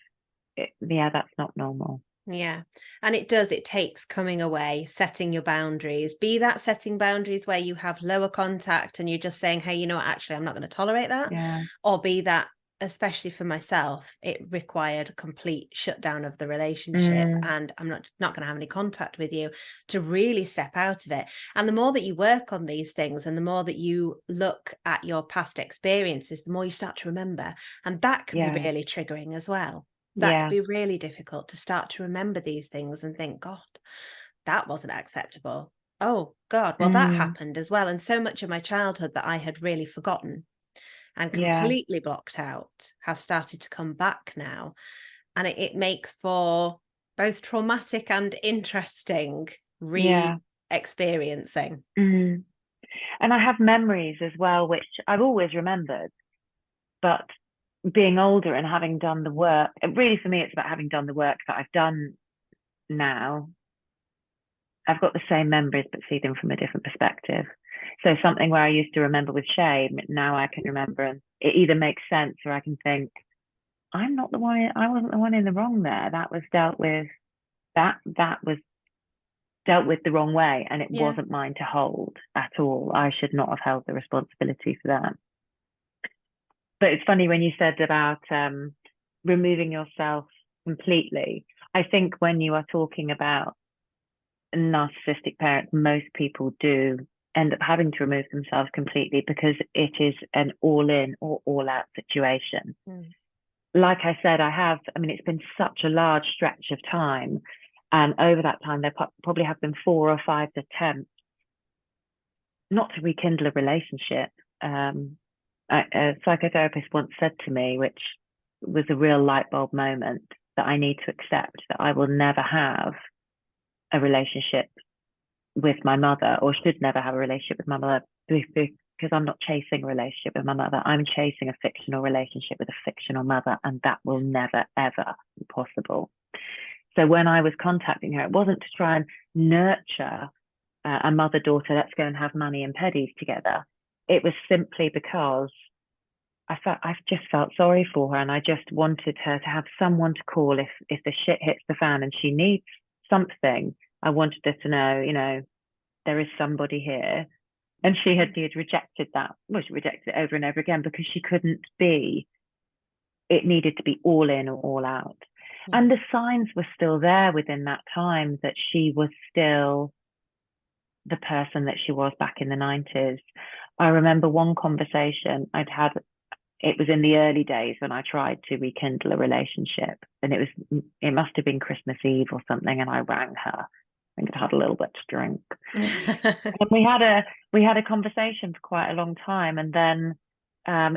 that's not normal. Yeah. And it takes coming away, setting your boundaries, be that setting boundaries where you have lower contact and you're just saying, hey, you know what, actually, I'm not going to tolerate that. Or be that, especially for myself, it required a complete shutdown of the relationship, and I'm not going to have any contact with you, to really step out of it. And the more that you work on these things, and the more that you look at your past experiences, the more you start to remember. And that can be really triggering as well. That could be really difficult, to start to remember these things and think, God, that wasn't acceptable. Oh, God, well, that happened as well. And so much of my childhood that I had really forgotten and completely blocked out has started to come back now. And it makes for both traumatic and interesting re-experiencing. And I have memories as well, which I've always remembered, but being older and having done the work, really for me, it's about having done the work that I've done now. I've got the same memories, but see them from a different perspective. So something where I used to remember with shame, now I can remember, and it either makes sense, or I can think, I wasn't the one in the wrong there. That was dealt with, that was dealt with the wrong way, and it wasn't mine to hold at all. I should not have held the responsibility for that. But it's funny when you said about removing yourself completely. I think when you are talking about narcissistic parents, most people do end up having to remove themselves completely, because it is an all-in or all-out situation. Like I said, it's been such a large stretch of time. And over that time, there probably have been 4 or 5 attempts not to rekindle a relationship. A psychotherapist once said to me, which was a real light bulb moment, that I need to accept that I will never have a relationship with my mother, or should never have a relationship with my mother, because I'm not chasing a relationship with my mother. I'm chasing a fictional relationship with a fictional mother, and that will never, ever be possible. So when I was contacting her, it wasn't to try and nurture a mother-daughter, let's go and have mani and pedis together. It was simply because I just felt sorry for her, and I just wanted her to have someone to call if the shit hits the fan and she needs something. I wanted her to know, there is somebody here. And she had rejected that. Well, she rejected it over and over again, because she couldn't be. It needed to be all in or all out. And the signs were still there within that time that she was still the person that she was back in the 90s. I remember one conversation I'd had. It was in the early days when I tried to rekindle a relationship, and it must have been Christmas Eve or something. And I rang her. I think I'd had a little bit to drink. And we had a conversation for quite a long time. And then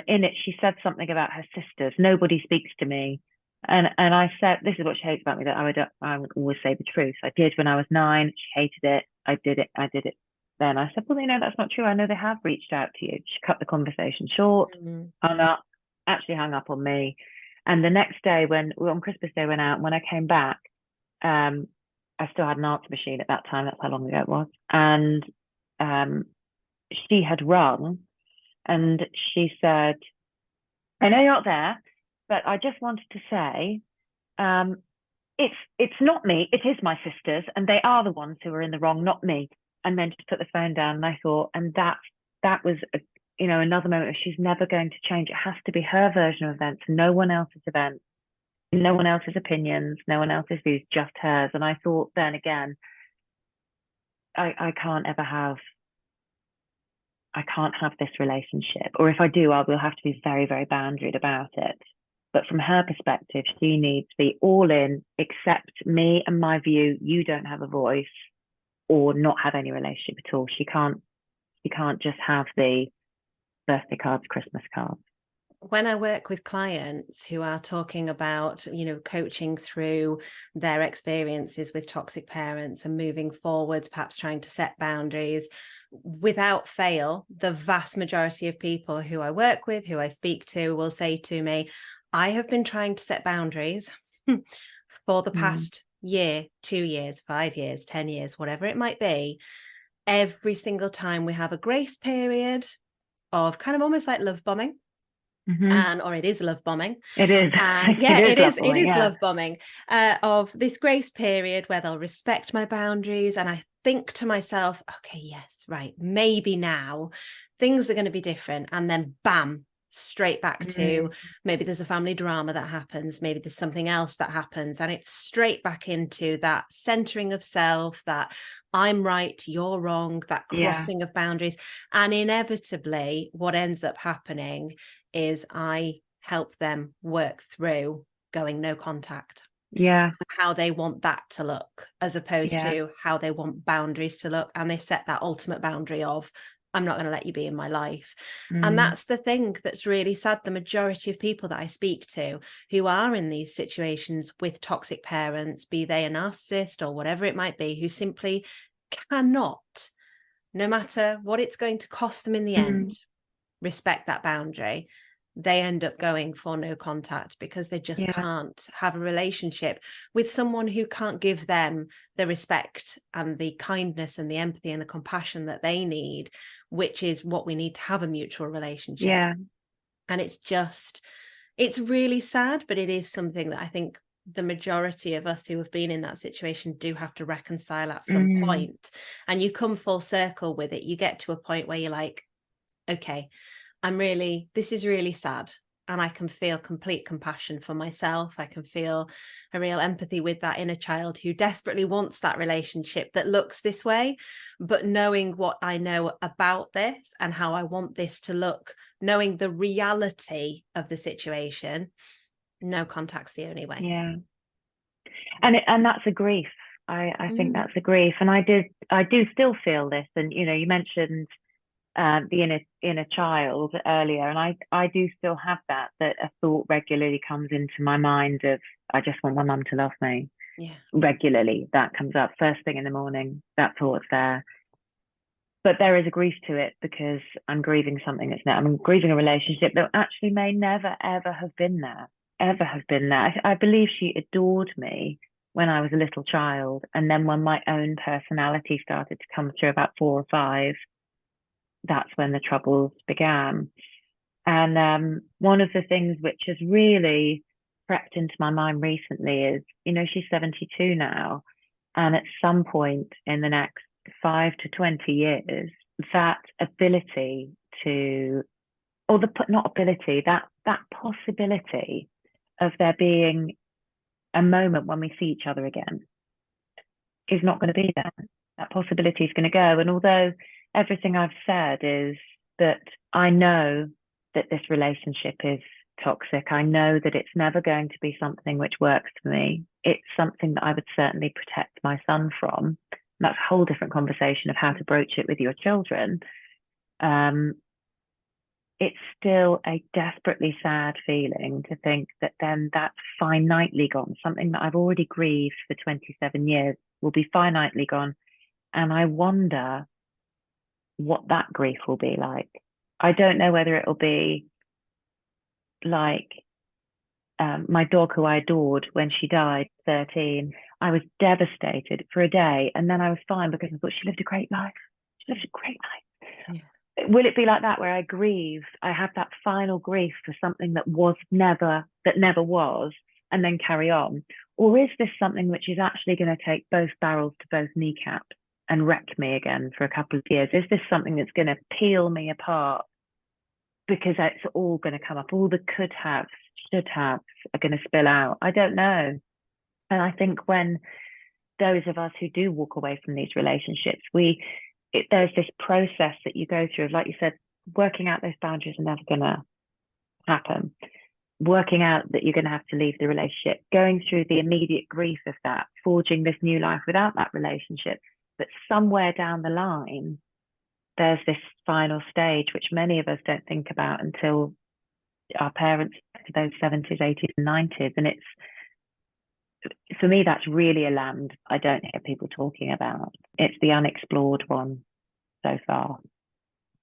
in it, she said something about her sisters. Nobody speaks to me. And I said, this is what she hates about me, that I would always say the truth. I did when I was 9. She hated it. I did it. Then I said, well, that's not true. I know they have reached out to you. She cut the conversation short, hung up on me. And the next day, on Christmas Day, went out. And when I came back, I still had an answer machine at that time. That's how long ago it was. And um, she had rung and she said, I know you're not there, but I just wanted to say, um, it's not me, it is my sisters, and they are the ones who are in the wrong, not me. And then just put the phone down, and I thought, and that was another moment of she's never going to change. It has to be her version of events, no one else's events, no one else's opinions, no one else's views, just hers. And I thought then again, I can't ever have I can't have this relationship. Or if I do, I will have to be very, very boundaried about it. But from her perspective, she needs to be all in, accept me and my view, you don't have a voice, or not have any relationship at all. She can't just have the birthday cards, Christmas cards. When I work with clients who are talking about, coaching through their experiences with toxic parents and moving forwards, perhaps trying to set boundaries, without fail, the vast majority of people who I work with, who I speak to, will say to me, I have been trying to set boundaries for the past year, 2 years, 5 years, 10 years, whatever it might be. Every single time we have a grace period of kind of almost like love bombing. Or it is love bombing. It is. Yeah, it is. Bombing, it is yeah. love bombing of this grace period where they'll respect my boundaries, and I think to myself, okay, yes, right, maybe now things are going to be different, and then bam, straight back to maybe there's a family drama that happens, maybe there's something else that happens, and it's straight back into that centering of self, that I'm right, you're wrong, that crossing of boundaries. And inevitably what ends up happening is I help them work through going no contact. Yeah. How they want that to look, as opposed to how they want boundaries to look. And they set that ultimate boundary of, I'm not going to let you be in my life. And that's the thing that's really sad. The majority of people that I speak to who are in these situations with toxic parents, be they a narcissist or whatever it might be, who simply cannot, no matter what it's going to cost them in the end, respect that boundary, they end up going for no contact because they just can't have a relationship with someone who can't give them the respect and the kindness and the empathy and the compassion that they need, which is what we need to have a mutual relationship. And it's really sad, but it is something that I think the majority of us who have been in that situation do have to reconcile at some point. And you come full circle with it. You get to a point where you're like, okay, this is really sad. And I can feel complete compassion for myself. I can feel a real empathy with that inner child who desperately wants that relationship that looks this way. But knowing what I know about this and how I want this to look, knowing the reality of the situation, no contact's the only way. Yeah. And that's a grief. I think that's a grief. And I do still feel this. And, you mentioned the inner child earlier, and I do still have that a thought regularly comes into my mind of, I just want my mum to love me. Regularly that comes up first thing in the morning. That thought's there, but there is a grief to it because I'm grieving something that's now, I'm grieving a relationship that actually may never ever have been there. I believe she adored me when I was a little child, and then when my own personality started to come through about 4 or 5, that's when the troubles began. And one of the things which has really crept into my mind recently is, she's 72 now, and at some point in the next 5 to 20 years, that ability to, or the not ability, that possibility of there being a moment when we see each other again is not going to be there. That possibility is going to go. And although everything I've said is that I know that this relationship is toxic, I know that it's never going to be something which works for me. It's something that I would certainly protect my son from. And that's a whole different conversation of how to broach it with your children. It's still a desperately sad feeling to think that then that's finitely gone. Something that I've already grieved for 27 years will be finitely gone. And I wonder what that grief will be like. I don't know whether it'll be like my dog who I adored when she died, 13. I was devastated for a day, and then I was fine because I thought she lived a great life. She lived a great life. Yeah. Will it be like that, where I grieve? I have that final grief for something that never was, and then carry on? Or is this something which is actually going to take both barrels to both kneecaps and wreck me again for a couple of years? Is this something that's going to peel me apart because it's all going to come up? All the could haves, should haves are going to spill out. I don't know. And I think when those of us who do walk away from these relationships, there's this process that you go through of, like you said, working out those boundaries are never going to happen. Working out that you're going to have to leave the relationship, going through the immediate grief of that, forging this new life without that relationship. But somewhere down the line, there's this final stage, which many of us don't think about until our parents, to those 70s, 80s, and 90s. And for me, that's really a land I don't hear people talking about. It's the unexplored one so far.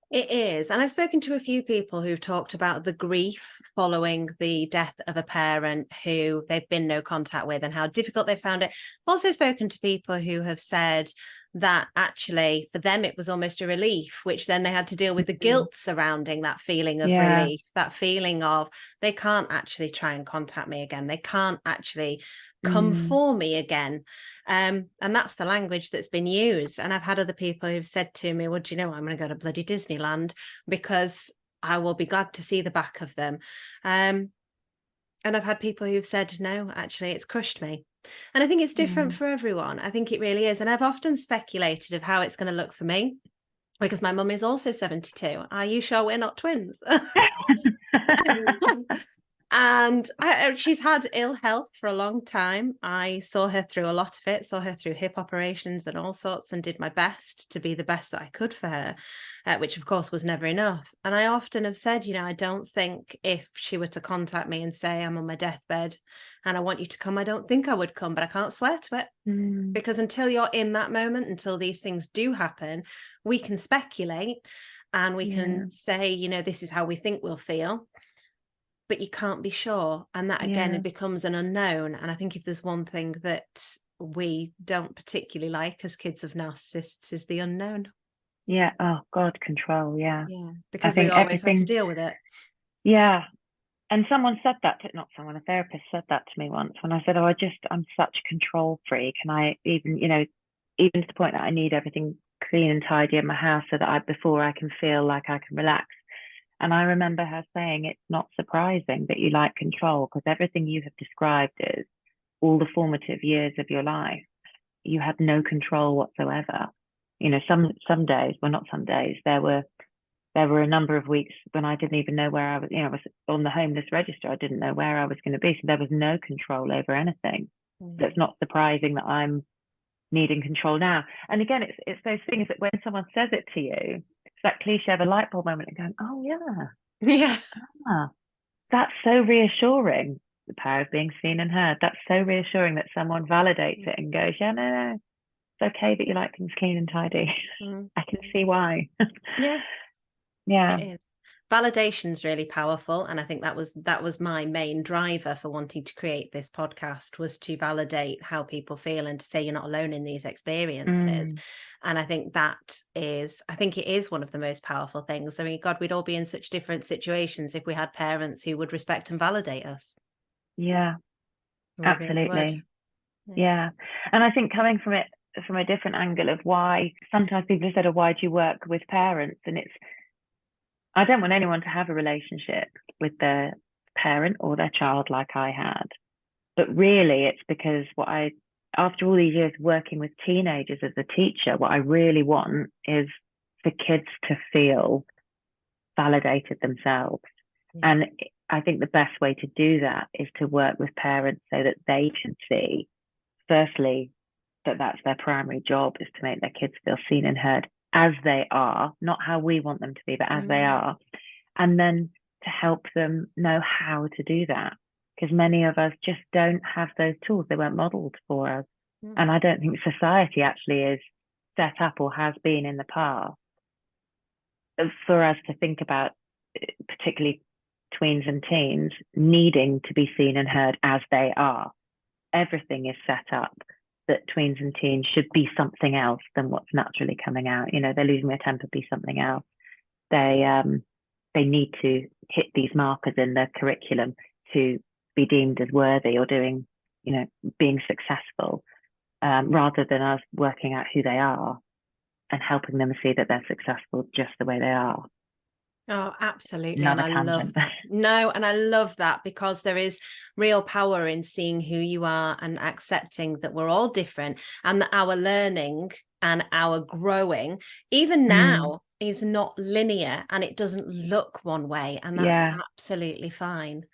It is. And I've spoken to a few people who've talked about the grief following the death of a parent who they've been no contact with and how difficult they found it. I've also spoken to people who have said that actually for them it was almost a relief, which then they had to deal with the guilt surrounding that feeling of relief, that feeling of they can't actually try and contact me again. They can't actually come for me again. And that's the language that's been used. And I've had other people who've said to me, well, do you know what? I'm going to go to bloody Disneyland because I will be glad to see the back of them. And I've had people who've said, no, actually, it's crushed me. And I think it's different for everyone. I think it really is. And I've often speculated of how it's going to look for me, because my mum is also 72. Are you sure we're not twins? And she's had ill health for a long time. I saw her through a lot of it, saw her through hip operations and all sorts, and did my best to be the best that I could for her, which of course was never enough. And I often have said, I don't think if she were to contact me and say, I'm on my deathbed and I want you to come, I don't think I would come, but I can't swear to it. Because until you're in that moment, until these things do happen, we can speculate and we can say, this is how we think we'll feel. But you can't be sure. And that, again, it becomes an unknown. And I think if there's one thing that we don't particularly like as kids of narcissists is the unknown. Yeah. Oh, God, control. Yeah. Because we always have to deal with it. Yeah. And someone said that, a therapist said that to me once when I said, I'm such a control freak. And I even to the point that I need everything clean and tidy in my house so that before I can feel like I can relax. And I remember her saying, it's not surprising that you like control, because everything you have described is all the formative years of your life. You had no control whatsoever. Some days, well, not some days, there were a number of weeks when I didn't even know where I was, I was on the homeless register. I didn't know where I was going to be. So there was no control over anything. So it's not surprising that I'm needing control now. And again, it's those things that when someone says it to you, that cliche of a light bulb moment and going, oh yeah, that's so reassuring. The power of being seen and heard. That's so reassuring that someone validates it and goes, no, it's okay that you like things clean and tidy. I can see why. Yeah. It is. Validation's really powerful, and I think that was my main driver for wanting to create this podcast, was to validate how people feel and to say you're not alone in these experiences. And I think it is one of the most powerful things. I mean, God, we'd all be in such different situations if we had parents who would respect and validate us. Yeah, absolutely. Yeah. And I think coming from it from a different angle of why sometimes people have said, oh, why do you work with parents? And I don't want anyone to have a relationship with their parent or their child like I had. But really, it's because after all these years working with teenagers as a teacher, what I really want is for kids to feel validated themselves. And I think the best way to do that is to work with parents so that they can see, firstly, that that's their primary job, is to make their kids feel seen and heard as they are, not how we want them to be, but as they are. And then to help them know how to do that, because many of us just don't have those tools. They weren't modeled for us. And I don't think society actually is set up or has been in the past for us to think about, particularly tweens and teens, needing to be seen and heard as they are. Everything is set up that tweens and teens should be something else than what's naturally coming out. You know, they're losing their temper, be something else. They need to hit these markers in the curriculum to be deemed as worthy or doing, you know, being successful, rather than us working out who they are and helping them see that they're successful just the way they are. Oh, absolutely. And Another I love tangent. that. No, and I love that, because there is real power in seeing who you are and accepting that we're all different, and that our learning and our growing, even now, is not linear and it doesn't look one way. And that's absolutely fine.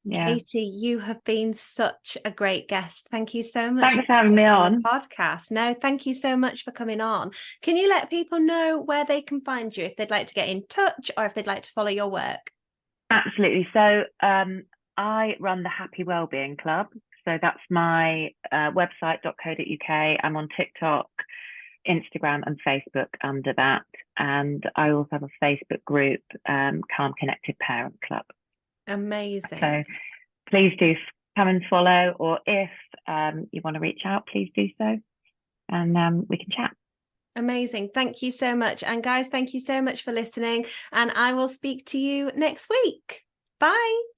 Yeah. Katie, you have been such a great guest. Thank you so much Thanks for having me on on. the podcast. No, thank you so much for coming on. Can you let people know where they can find you if they'd like to get in touch or if they'd like to follow your work? Absolutely. So I run the Happy Wellbeing Club. So that's my website.co.uk. I'm on TikTok, Instagram and Facebook under that. And I also have a Facebook group, Calm Connected Parent Club. Amazing. So please do come and follow, or if you want to reach out, please do so, and we can chat. Amazing. Thank you so much. And guys, thank you so much for listening. And I will speak to you next week. Bye.